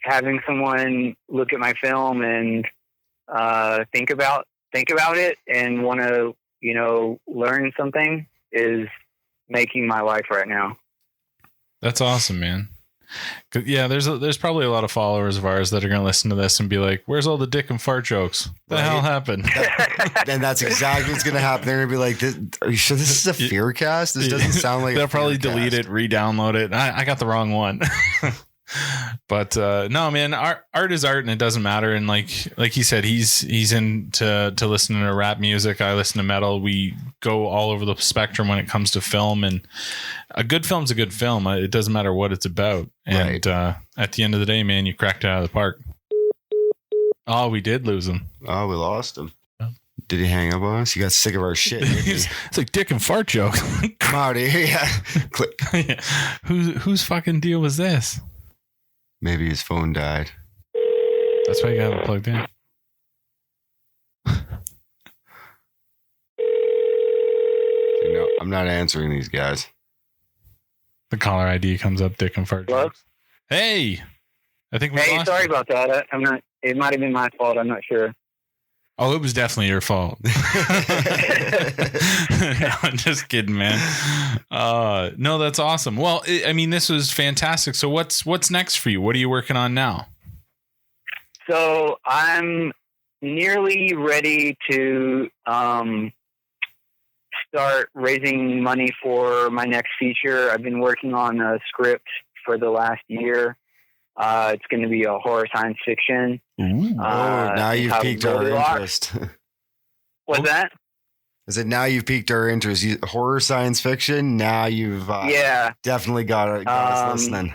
having someone look at my film and think about it and want to, learn something is making my life right now. That's awesome, man. Yeah, there's probably a lot of followers of ours that are going to listen to this and be like, where's all the dick and fart jokes? What the hell happened? And that's exactly what's going to happen. They're going to be like, are you sure this is a FEARCast? This doesn't sound like they'll probably delete it, re-download it. I got the wrong one. But no, man, art is art, and it doesn't matter. And like he said, he's into listening to rap music. I listen to metal. We go all over the spectrum when it comes to film, and a good film's a good film. It doesn't matter what it's about. And at the end of the day, man, you cracked it out of the park. Oh, we did lose him. Oh, we lost him. Did he hang up on us? You got sick of our shit. It's like dick and fart joke. Come out of here. Yeah. Click. Whose fucking deal was this? Maybe his phone died. That's why you gotta have it plugged in. No, I'm not answering these guys. The caller ID comes up, dick and fart Hello? jokes. Hey, I think we Hey, lost sorry you. about that. I'm not. It might have been my fault. I'm not sure. Oh, it was definitely your fault. I'm just kidding, man. No, that's awesome. Well, I mean, this was fantastic. So what's next for you? What are you working on now? So I'm nearly ready to start raising money for my next feature. I've been working on a script for the last year. It's going to be a horror science fiction. Now you've piqued our interest. What's that? I said, now you've piqued our interest. Horror science fiction. Now you've definitely got us listening.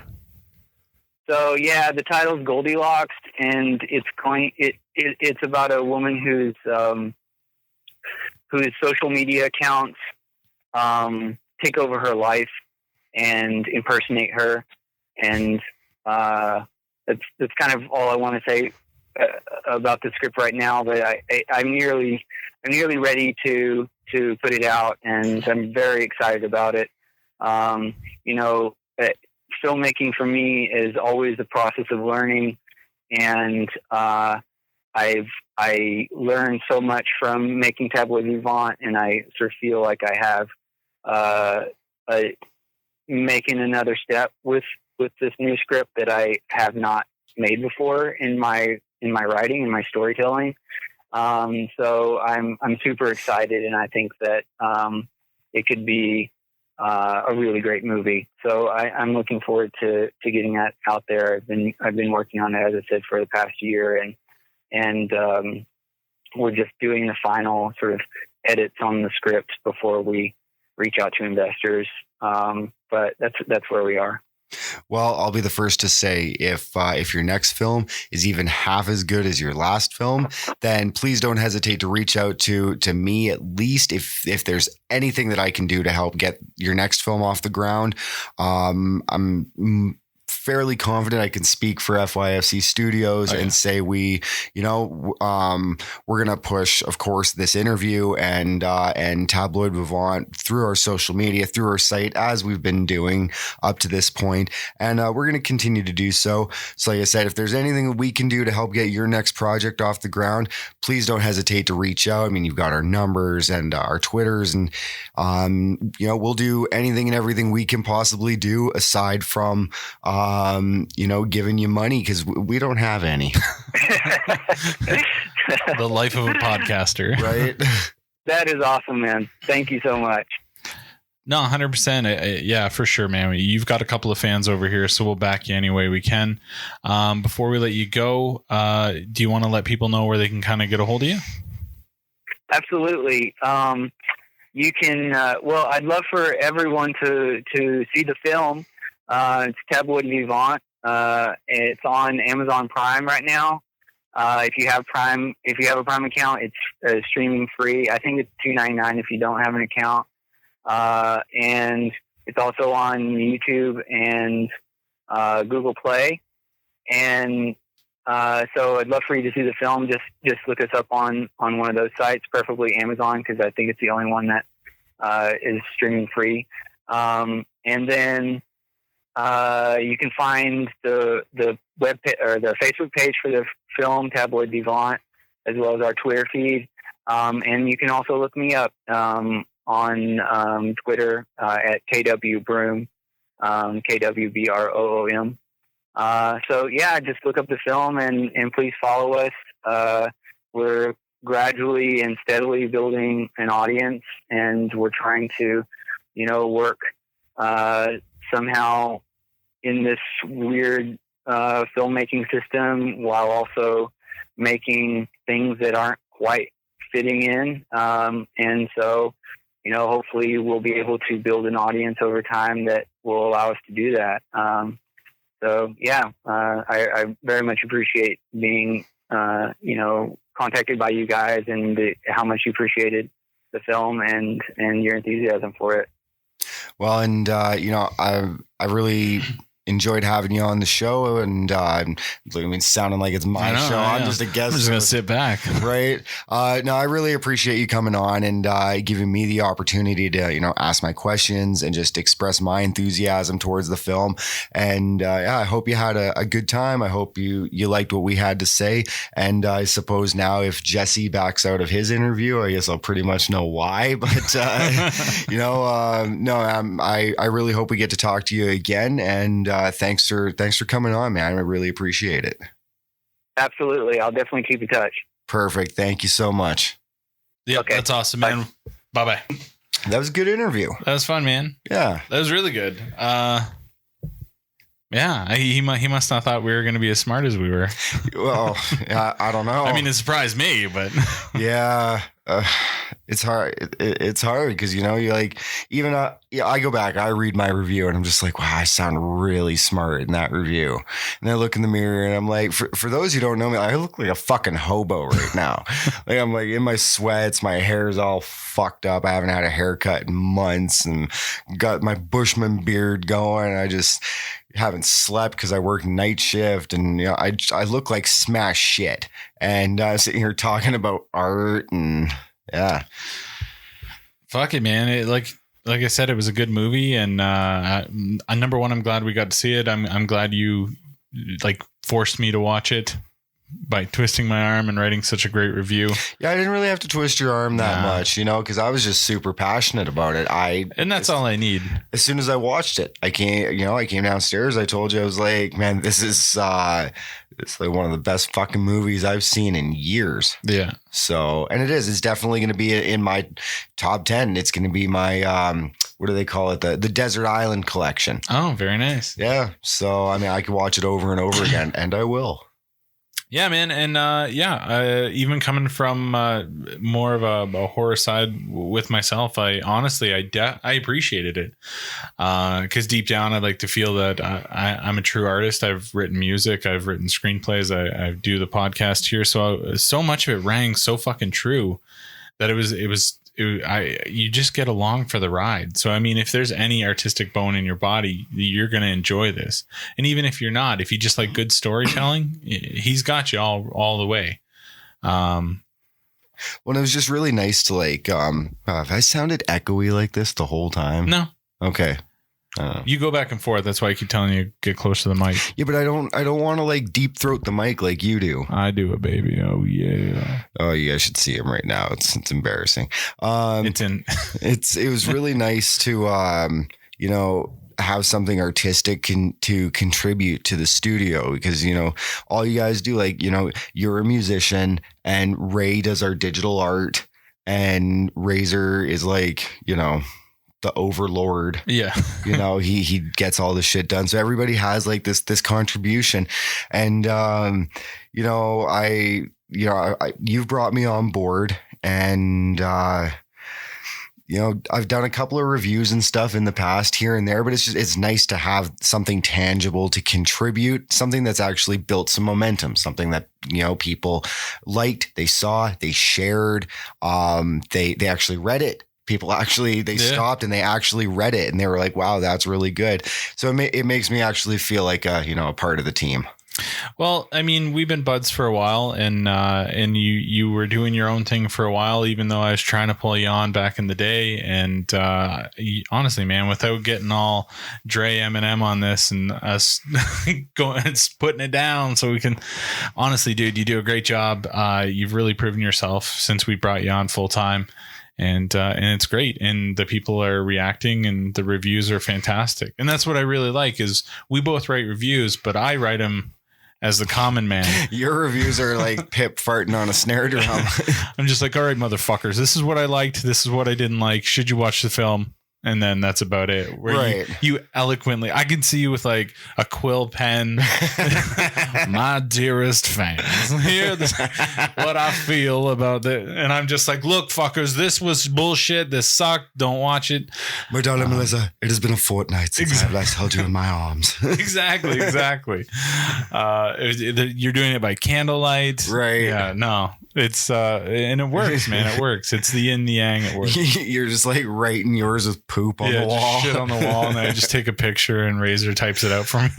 So yeah, the title's Goldilocks, and it's about a woman whose social media accounts take over her life and impersonate her, and that's kind of all I want to say about the script right now. But I'm nearly ready to put it out, and I'm very excited about it. Filmmaking for me is always a process of learning, and I learned so much from making Tabloid Vivant, and I sort of feel like I have making another step with this new script that I have not made before in my writing and my storytelling. So I'm super excited, and I think that it could be a really great movie. So I'm looking forward to getting that out there. I've been working on it, as I said, for the past year, and we're just doing the final sort of edits on the script before we reach out to investors. But that's where we are. Well, I'll be the first to say if your next film is even half as good as your last film, then please don't hesitate to reach out to me, at least if there's anything that I can do to help get your next film off the ground. I'm fairly confident I can speak for FYFC Studios and say we're going to push, of course, this interview and Tabloid Vivant through our social media, through our site, as we've been doing up to this point. And we're going to continue to do so. So like I said, if there's anything that we can do to help get your next project off the ground, please don't hesitate to reach out. I mean, you've got our numbers and our Twitters, and we'll do anything and everything we can possibly do aside from giving you money, because we don't have any. The life of a podcaster, right? That is awesome, man. Thank you so much. No, 100%. Yeah, for sure, man. You've got a couple of fans over here, so we'll back you any way we can. Before we let you go, do you want to let people know where they can kind of get a hold of you? Absolutely. You can, I'd love for everyone to see the film. It's Tabloid Vivant. It's on Amazon Prime right now. If you have a Prime account, it's streaming free. I think it's $2.99 if you don't have an account. And it's also on YouTube and Google Play. And so I'd love for you to see the film. Just look us up on one of those sites, preferably Amazon, because I think it's the only one that is streaming free. And then you can find the web or the Facebook page for the film Tabloid Vivant, as well as our Twitter feed. And you can also look me up on Twitter at KW Broom, KWBROOM. So yeah, just look up the film and please follow us. We're gradually and steadily building an audience, and we're trying to, work somehow in this weird filmmaking system while also making things that aren't quite fitting in. And so, hopefully we'll be able to build an audience over time that will allow us to do that. So yeah, I very much appreciate being, contacted by you guys, and how much you appreciated the film and your enthusiasm for it. Well, and I really enjoyed having you on the show, and sounding like it's my show. I'm just a guest. I'm just gonna sit back, right? No, I really appreciate you coming on and giving me the opportunity to ask my questions and just express my enthusiasm towards the film. And I hope you had a good time. I hope you liked what we had to say. And I suppose now if Jesse backs out of his interview, I guess I'll pretty much know why. But I really hope we get to talk to you again. And thanks for coming on, man. I really appreciate it. Absolutely. I'll definitely keep in touch. Perfect. Thank you so much. Yeah, okay. That's awesome, man. Bye-bye. That was a good interview. That was fun, man. Yeah. That was really good. Yeah, he must not thought we were going to be as smart as we were. Well, I don't know. I mean, it surprised me, but yeah, it's hard. It's hard because you like even I go back, I read my review, and I'm just like, wow, I sound really smart in that review. And I look in the mirror, and I'm like, for those who don't know me, I look like a fucking hobo right now. Like I'm like in my sweats, my hair's all fucked up. I haven't had a haircut in months, and got my Bushman beard going. I just haven't slept because I work night shift, and I look like smash shit. And sitting here talking about art, and yeah, fuck it, man. Like I said, it was a good movie, and number one, I'm glad we got to see it. I'm glad you forced me to watch it by twisting my arm and writing such a great review. Yeah, I didn't really have to twist your arm that much, because I was just super passionate about it. And that's all I need. As soon as I watched it, I came downstairs. I told you, I was like, man, this is it's like one of the best fucking movies I've seen in years. Yeah. So, and it's definitely going to be in my top 10. It's going to be my, what do they call it? The Desert Island Collection. Oh, very nice. Yeah. So, I mean, I could watch it over and over again, and I will. Yeah, man. And even coming from more of a horror side with myself, I honestly appreciated it because deep down I'd like to feel that I'm a true artist. I've written music, I've written screenplays, I do the podcast here, so much of it rang so fucking true that you just get along for the ride. So, I mean, if there's any artistic bone in your body, you're going to enjoy this. And even if you're not, if you just like good storytelling, he's got you all the way. Well, it was just really nice to have I sounded echoey like this the whole time? No. Okay. You go back and forth. That's why I keep telling you get close to the mic. Yeah, but I don't want to deep throat the mic like you do. I do it, baby. Oh yeah. Oh, you guys should see him right now. It's embarrassing. It was really nice to have something artistic to contribute to the studio, because all you guys do, you're a musician, and Ray does our digital art, and Razor is the overlord. Yeah. He gets all this shit done. So everybody has this contribution. And you've brought me on board, and I've done a couple of reviews and stuff in the past here and there, but it's nice to have something tangible to contribute, something that's actually built some momentum, something that people liked, they saw, they shared, they actually read it. People actually, stopped and they actually read it, and they were like, wow, that's really good. So it makes me actually feel like a part of the team. Well, I mean, we've been buds for a while, and you were doing your own thing for a while, even though I was trying to pull you on back in the day. And honestly, man, without getting all Dre Eminem on this and us going putting it down, so we can, honestly, dude, you do a great job. You've really proven yourself since we brought you on full time. And it's great, and the people are reacting, and the reviews are fantastic, and that's what I really like. Is we both write reviews, but I write them as the common man. Your reviews are like Pip farting on a snare drum. I'm just like, all right, motherfuckers, this is what I liked, this is what I didn't like. Should you watch the film? And then that's about it. Where right. You eloquently, I can see you with a quill pen. My dearest fans, here's what I feel about it. And I'm just like, look, fuckers, this was bullshit. This sucked. Don't watch it. My darling Melissa, it has been a fortnight since I've last held you in my arms. Exactly. You're doing it by candlelight. Right. Yeah, no. It's and it works, man. It works. It's the yin, the yang. It works. You're just like writing yours with poop on the wall. Just shit on the wall, and then I just take a picture and Razor types it out for me.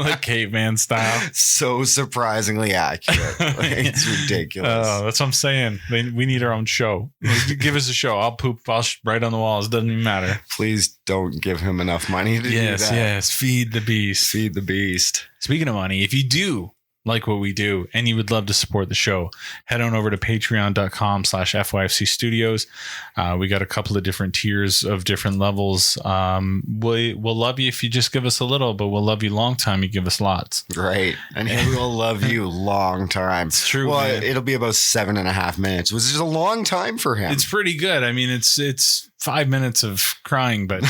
Like caveman style. So surprisingly accurate. Like, it's ridiculous. That's what I'm saying. We need our own show. Give us a show. I'll poop. I'll write on the walls. Doesn't even matter. Please don't give him enough money to do that. Yes. Feed the beast. Feed the beast. Speaking of money, if you do like what we do and you would love to support the show, head on over to patreon.com/FYFC Studios. We got a couple of different tiers of different levels. We'll love you if you just give us a little, but we'll love you long time. You give us lots. Right. And we will love you long time. It's true. Well, man. it'll be about 7.5 minutes, which is a long time for him. It's pretty good. I mean, it's 5 minutes of crying, but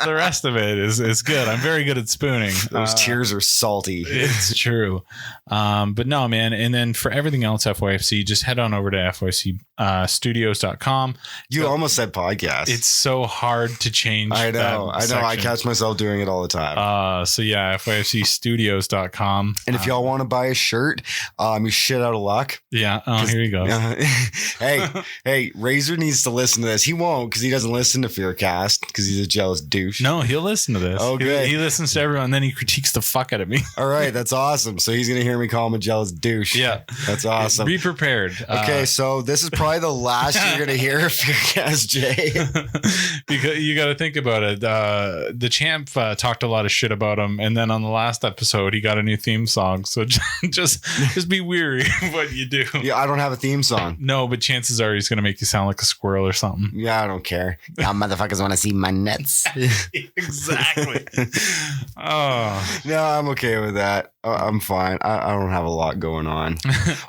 the rest of it is good. I'm very good at spooning. Those tears are salty. It's true. But no, man. And then for everything else, FYFC, just head on over to FYFCstudios.com. You almost said podcast. It's so hard to change. I know. I catch myself doing it all the time. So yeah, FYFCstudios.com. And if y'all want to buy a shirt, you're shit out of luck. Yeah. Oh, here you go. Hey, Razor needs to listen to this. He won't because he doesn't listen to FEARCast because he's a jealous douche. No, he'll listen to this. Oh, good. He listens to everyone, and then he critiques the fuck out of me. All right, that's awesome. So he's gonna hear me call him a jealous douche. Yeah, that's awesome. Be prepared. Okay, so this is probably the last you're gonna hear of FEARCast, Jay. Because you got to think about it. The champ talked a lot of shit about him, and then on the last episode, he got a new theme song. So just be weary of what you do. Yeah, I don't have a theme song. No, but chances are he's gonna make you sound like a squirrel or something. Yeah, I don't care. Y'all motherfuckers want to see my nuts. Exactly. Oh no, I'm okay with that. I'm fine. I don't have a lot going on.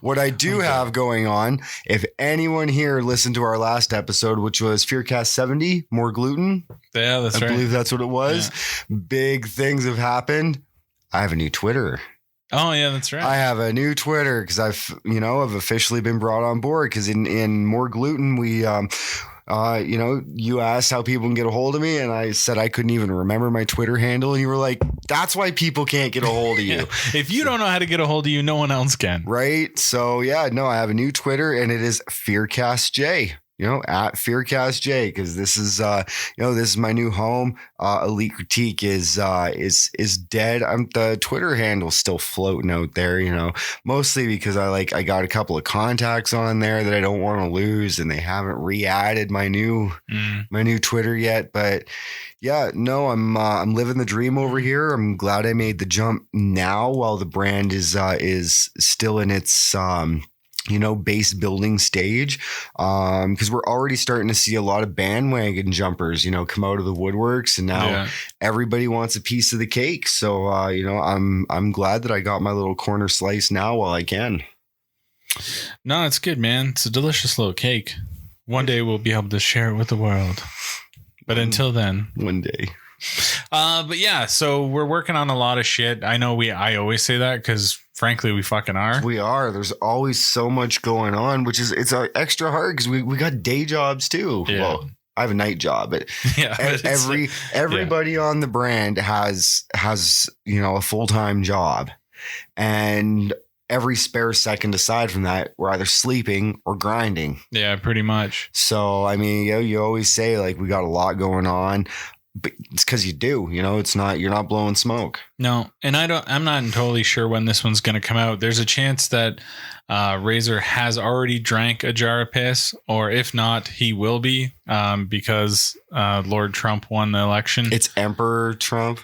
What I do have going on, if anyone here listened to our last episode, which was FEARCast 70, more gluten. Yeah, that's right. I believe that's what it was. Yeah. Big things have happened. I have a new Twitter. Oh yeah, that's right. I have a new Twitter because I've officially been brought on board because in More Gluten, we, you asked how people can get a hold of me and I said I couldn't even remember my Twitter handle. And you were like, that's why people can't get a hold of you. If you don't know how to get a hold of you, no one else can. Right. So yeah, no, I have a new Twitter and it is FEARCastJ. At FEARCast J, because this is this is my new home. Elite Critique is dead. The Twitter handle's still floating out there, mostly because I got a couple of contacts on there that I don't want to lose, and they haven't re-added my new Twitter yet. But yeah, no, I'm living the dream over here. I'm glad I made the jump now while the brand is still in its base building stage, because we're already starting to see a lot of bandwagon jumpers, come out of the woodworks, and now everybody wants a piece of the cake. So, I'm glad that I got my little corner slice now while I can. No, it's good, man. It's a delicious little cake. One day we'll be able to share it with the world. But until then, one day. But yeah, so we're working on a lot of shit. I know I always say that because frankly, we fucking are. We are. There's always so much going on, which is it's extra hard because we got day jobs too. Yeah. Well, I have a night job, but everybody on the brand has a full-time job, and every spare second aside from that, we're either sleeping or grinding. Yeah, pretty much. So I mean, you always say we got a lot going on. But it's because you do, it's not, you're not blowing smoke. No. And I'm not totally sure when this one's going to come out. There's a chance that Razor has already drank a jar of piss, or if not, he will be, because Lord Trump won the election. It's Emperor Trump.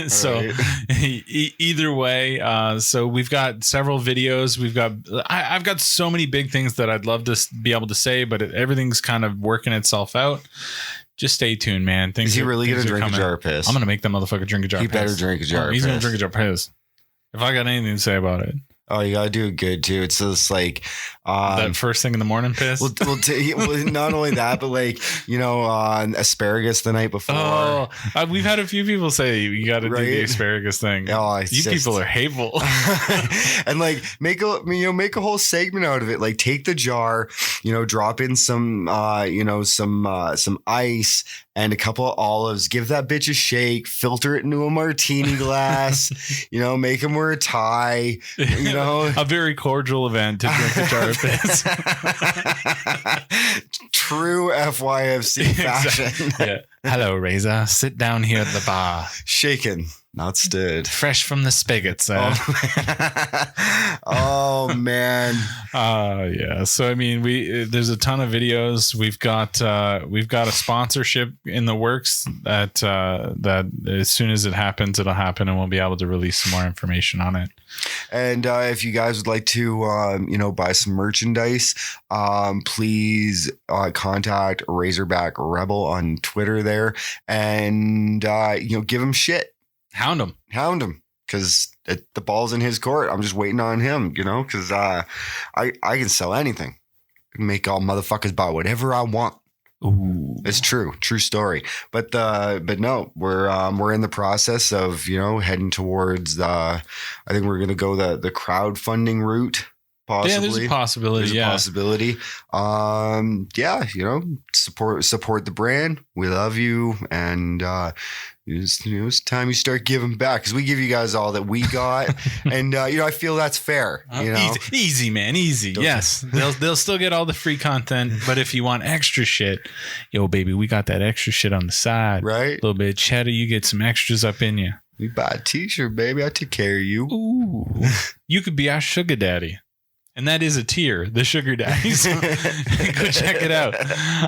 So either way, so we've got several videos. I've got so many big things that I'd love to be able to say, but everything's kind of working itself out. Just stay tuned, man. Is he really going to drink a jar of piss? I'm going to make that motherfucker drink a jar of piss. He better drink a jar of piss. He's going to drink a jar of piss. If I got anything to say about it. Oh, you got to do it good, too. It's just that first thing in the morning piss? Well, not only that, but asparagus the night before. Oh, we've had a few people say you got to do the asparagus thing. Oh, you people are hateful. And make a whole segment out of it. Take the jar, drop in some ice and a couple of olives, give that bitch a shake, filter it into a martini glass, make him wear a tie, know, a very cordial event to drink a jar of piss. True FYFC fashion. Yeah. Hello, Razor. Sit down here at the bar. Shaken, not stirred. Fresh from the spigot, sir. Oh man. Yeah. So I mean, there's a ton of videos. We've got a sponsorship in the works that as soon as it happens, it'll happen, and we'll be able to release some more information on it. And if you guys would like to buy some merchandise, please contact Razorback Rebel on Twitter there, and give him shit. Hound him. Because the ball's in his court. I'm just waiting on him, because I can sell anything. Make all motherfuckers buy whatever I want. Ooh. It's true story. But no, we're in the process of, heading towards I think we're going to go the crowdfunding route. Possibly. Yeah, there's a possibility. Support the brand. We love you. And, it's time you start giving back, because we give you guys all that we got. And, I feel that's fair. Easy, man. Easy. Yes. They'll still get all the free content. But if you want extra shit, yo, baby, we got that extra shit on the side. Right. A little bit of cheddar. You get some extras up in you. We buy a t-shirt, baby. I take care of you. Ooh. You could be our sugar daddy. And that is a tier, the sugar daddies. Go check it out.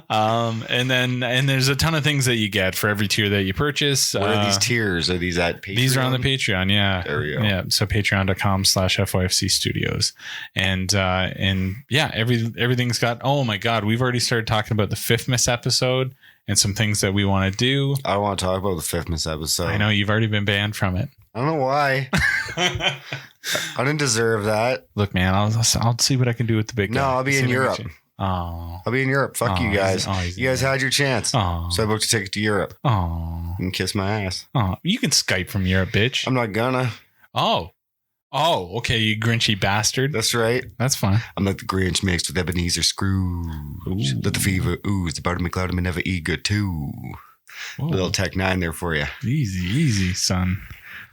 And there's a ton of things that you get for every tier that you purchase. What are these tiers? Are these at Patreon? These are on the Patreon. Yeah. There we go. Yeah. So patreon.com/FYFC Studios. And yeah, everything's got, oh my God, we've already started talking about the FIFMIS episode and some things that we want to do. I don't want to talk about the FIFMIS episode. I know you've already been banned from it. I don't know why. I didn't deserve that. Look, man, I'll see what I can do with the big guy. No, I'll be in Europe. Oh, I'll be in Europe. Fuck you guys. You guys had your chance. Oh. So I booked a ticket to Europe. Oh. You can kiss my ass. Oh, you can Skype from Europe, bitch. I'm not gonna. Oh, okay, you grinchy bastard. That's right. That's fine. I'm like the Grinch mixed with Ebenezer Scrooge. Ooh. Let the fever ooze. The bottom of McLeod, I'm never eager too. Whoa. Little Tech 9 there for you. Easy, son.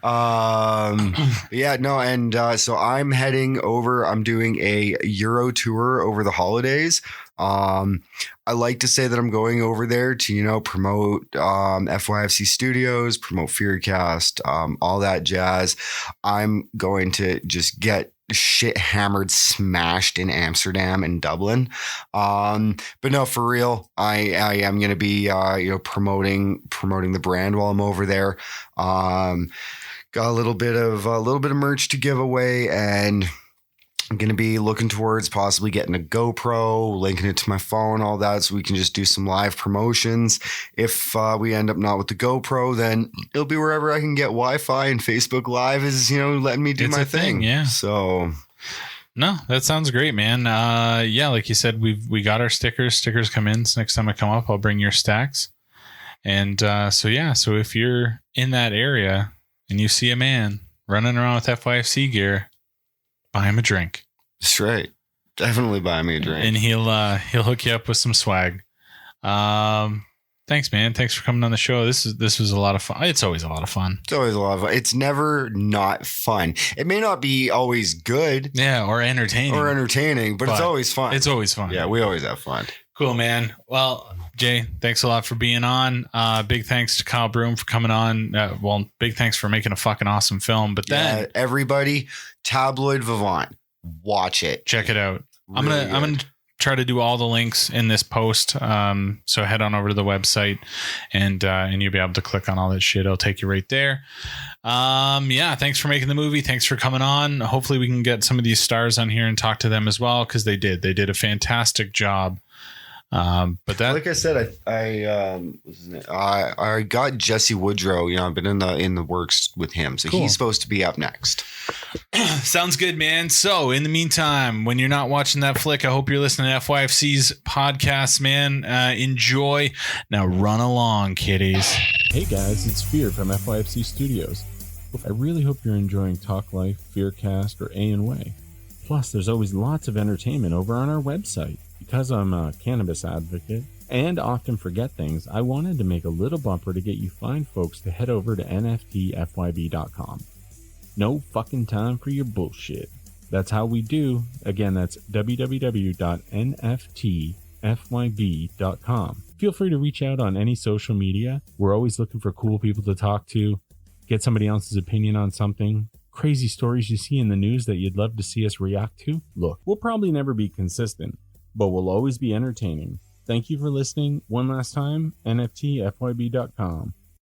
Yeah, no, and so I'm heading over. I'm doing a Euro tour over the holidays. I like to say that I'm going over there to promote FYFC Studios, promote FEARCast, all that jazz. I'm going to just get shit hammered, smashed in Amsterdam and Dublin. But no, for real, I am going to be promoting the brand while I'm over there. Got a little bit of merch to give away, and I'm going to be looking towards possibly getting a GoPro, linking it to my phone, all that, so we can just do some live promotions. If we end up not with the GoPro, then it'll be wherever I can get Wi-Fi, and Facebook Live is, letting me do my thing. Yeah. So no, that sounds great, man. Yeah, like you said, we got our stickers. Stickers come in. So next time I come up, I'll bring your stacks. And so if you're in that area and you see a man running around with FYFC gear, buy him a drink. That's right. Definitely buy me a drink. And he'll hook you up with some swag. Thanks, man. Thanks for coming on the show. This was a lot of fun. It's always a lot of fun. It's always a lot of fun. It's never not fun. It may not be always good. Yeah, or entertaining. But it's always fun. It's always fun. Yeah, we always have fun. Cool, man. Well, Jay, thanks a lot for being on. Big thanks to Kyle Broom for coming on. Big thanks for making a fucking awesome film. But then everybody, Tabloid Vivant, watch it. Check it out. Really I'm gonna try to do all the links in this post. So head on over to the website and you'll be able to click on all that shit. It'll take you right there. Yeah, thanks for making the movie. Thanks for coming on. Hopefully we can get some of these stars on here and talk to them as well, because they did a fantastic job. But that, like I said, I got Jesse Woodrow. I've been in the works with him, so cool. He's supposed to be up next. Sounds good, man. So in the meantime, when you're not watching that flick, I hope you're listening to FYFC's podcast, man. Enjoy. Now run along, kiddies. Hey guys, it's Fear from FYFC Studios. I really hope you're enjoying Talk Life, FEARCast, or A&Way. Plus, there's always lots of entertainment over on our website. Because I'm a cannabis advocate and often forget things, I wanted to make a little bumper to get you fine folks to head over to nftfyb.com. No fucking time for your bullshit. That's how we do. Again, that's www.nftfyb.com. Feel free to reach out on any social media. We're always looking for cool people to talk to, get somebody else's opinion on something, crazy stories you see in the news that you'd love to see us react to. Look, we'll probably never be consistent, but we'll always be entertaining. Thank you for listening one last time. NFTFYB.com.